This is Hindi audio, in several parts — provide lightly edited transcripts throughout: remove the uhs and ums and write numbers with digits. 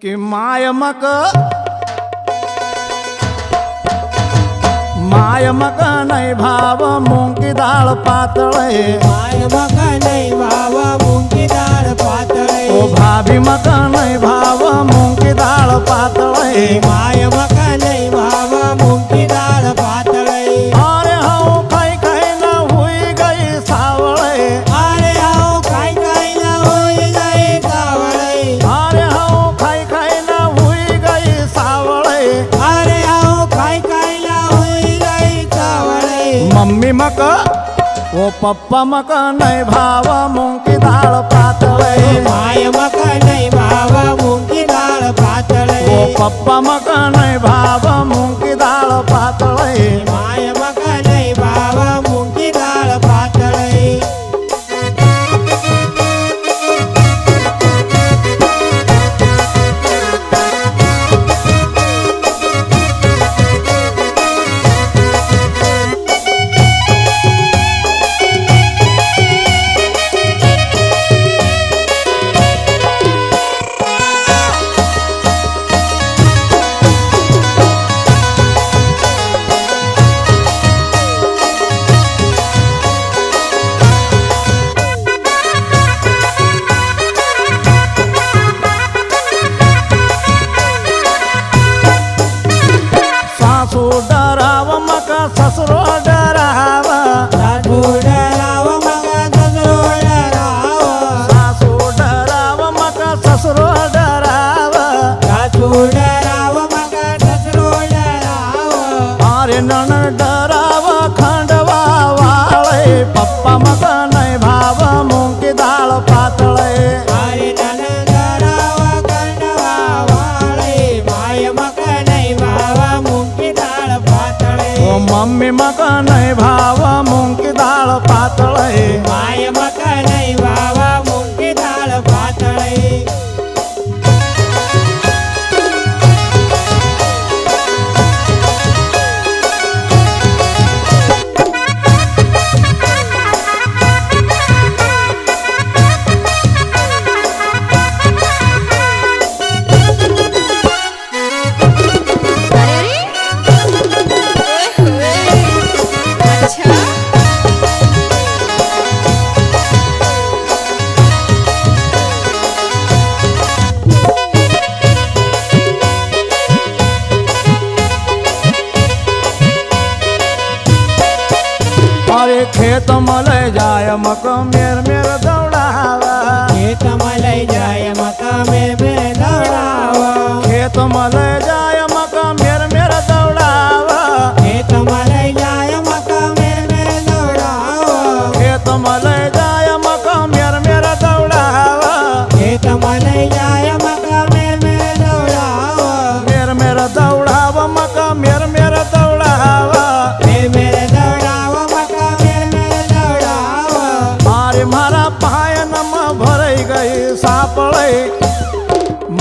कि मायमक नाही भाव मुंगी डाळ पातळे मायमक नाही भाव मुंगी डाळ पातळे ओ भाभी मक नाही भाव मुंगी डाळ पातळे मायमक नाही भाव मुंगी डाळ पातळे अरे हो खाई खाई न हुई गई सावळे अरे हो काय काय ना होई जाई कावळे अरे हो खाई खाई न हुई गई सावळे अरे हो काय काय ना होई जाई कावळे मम्मी मक ओ पप्पा मक नाही भाव मुंगी डाळ पातळे मायमक नाही भाव मुंगी डाळ पातळे ओ पप्पा मक नाही भाव मुंगी डाळ पातळे मायमक नाही भाव मुंगी डाळ पातळे सासू डराव मका ससरो डराव डराव मग डराव सासू डराव मका ससरो डराव डराव मग डराव अरे नण डराव खंडवा वाळे पप्पा मग नाही भाव मुंगी डाळ पातळे अरे नन डराव कंडवा वाळे माय मग नाही भावा मुंगी डाळ पातळे ओ मम्मी मग नाही भाव मुंगी डाळ पातळे माय मग नाही भावा मुंगी डाळ पातळे अरे ओए होए अच्छा अरे खेत मले जाय मक मेर मेर दौडावा खेत मलय जाय मक में दौड़ावा खेत मले जाय मक मेर मेर दौडावा खेत मलय जाय मक में दौड़ावा खेत मले जाय मक मेर मेर दौडावा खेत मलय जाय मक में दौड़ावा मेर मेर दौडावा मक मेर मेर दौडावा मेरे दौड़ावा मक में दौड़ावा अरे मारा पायन म भरई गई सापळे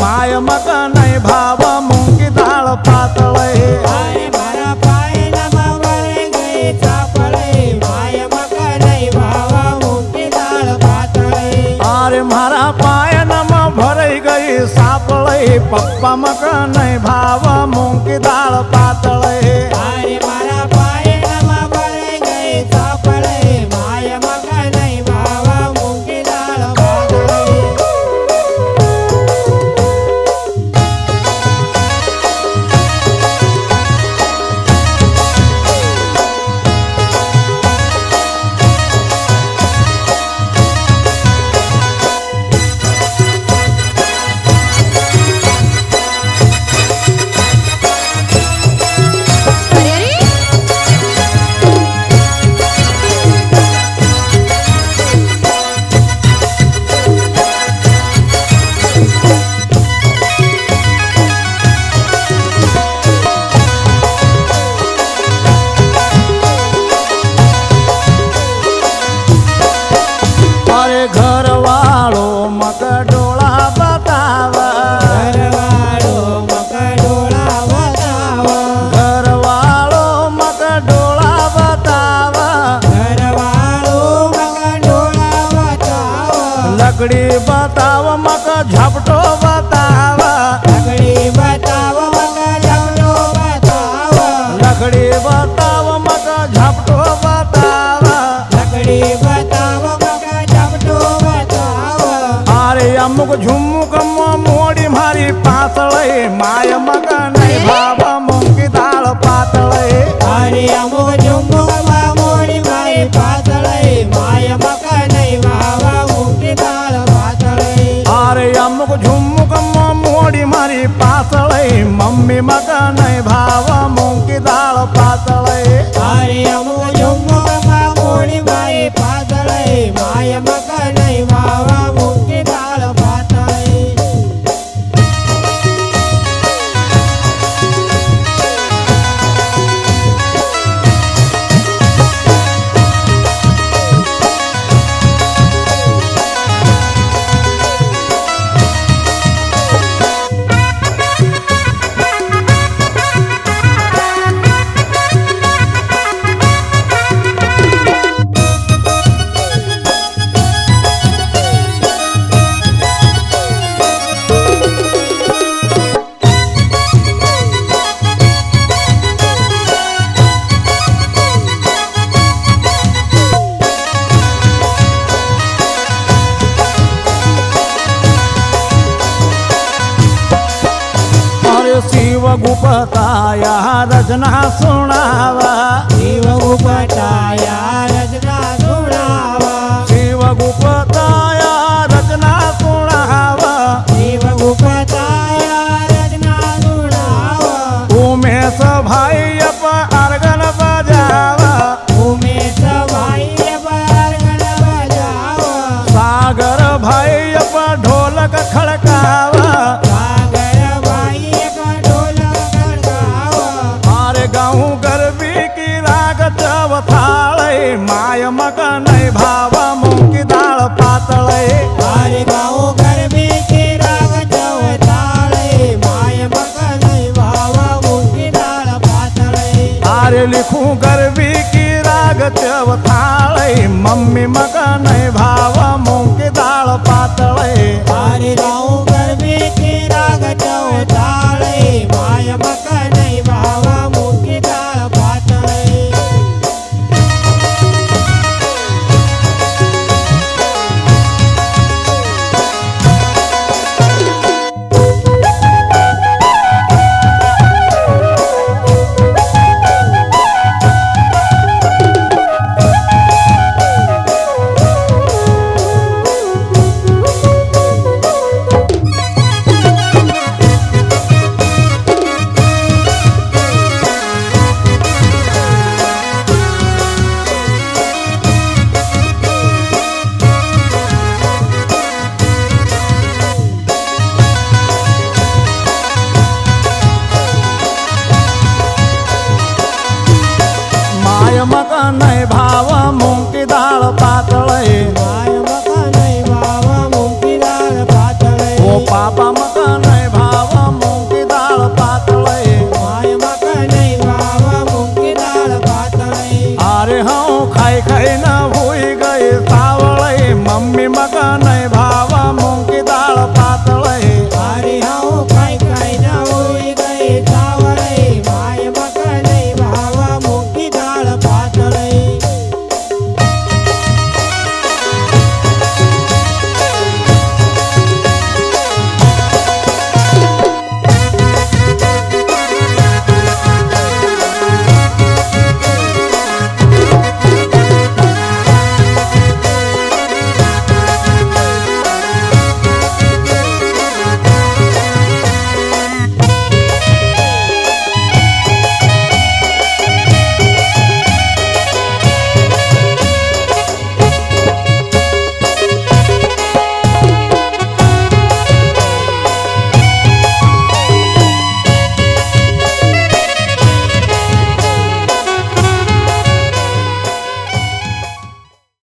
माय मक नाही भाव मुंगी डाळ पातळे अरे मारा पाय नमावरे गई चापळे माय मक नाही भावा मुंगी डाळ पातळे अरे मारा पायन म भरई गई सापळे पप्पा मक नाही भाव मुंगी डाळ पातळे अरे मारा पाय नमावरे गई चापळे माय मक नाही भावा मुंगी डाळ पातळे लकड़ी बताव मक झपटो बताव लकड़ी बताव मग झपटो बताव लकड़ी बताव मक झपटो बताव लकड़ी बताव मग झपटो बताव अरे अमुक झुमुक मोडी मारी पातळे माय मक नाही भाव मुंगी डाळ पातळे अरे अमुक झुमुक मोडी मारी पातळे माय मग नाही भावा मुंगी डाळ पातळे अरे अमुक झुमुक मोडी मारी पातळे मम्मी मक नाही भाव मुंगी डाळ पातळे अरे अमुक झुमुक मोडी मारी पातळे माय मग नाही भावा मुंगी डाळ पातळे अरे शिव गुपताया रचना सुनावा शिव उपटाया रचना सुनावा शिव गुपताया रचना सुनावा शिव उपटाया रचना सुनावा उमेश भाई अप अर्गन बजावा उमेश भाई बरगण बजावा सागर भाई अप ढोलक खड़कावा सागर भाई का ढोलक खड़कावा अरे गाँव गरबी की राग चवथाळे माय मक नाही भाव मुंगी डाळ पातळे अरे गाँव गरबी के राग चवताळे माय मग नाही भावा मुंगी डाळ पातळे अरे लिखू गरबी की राग चवथाळे मम्मी मक नाही भाव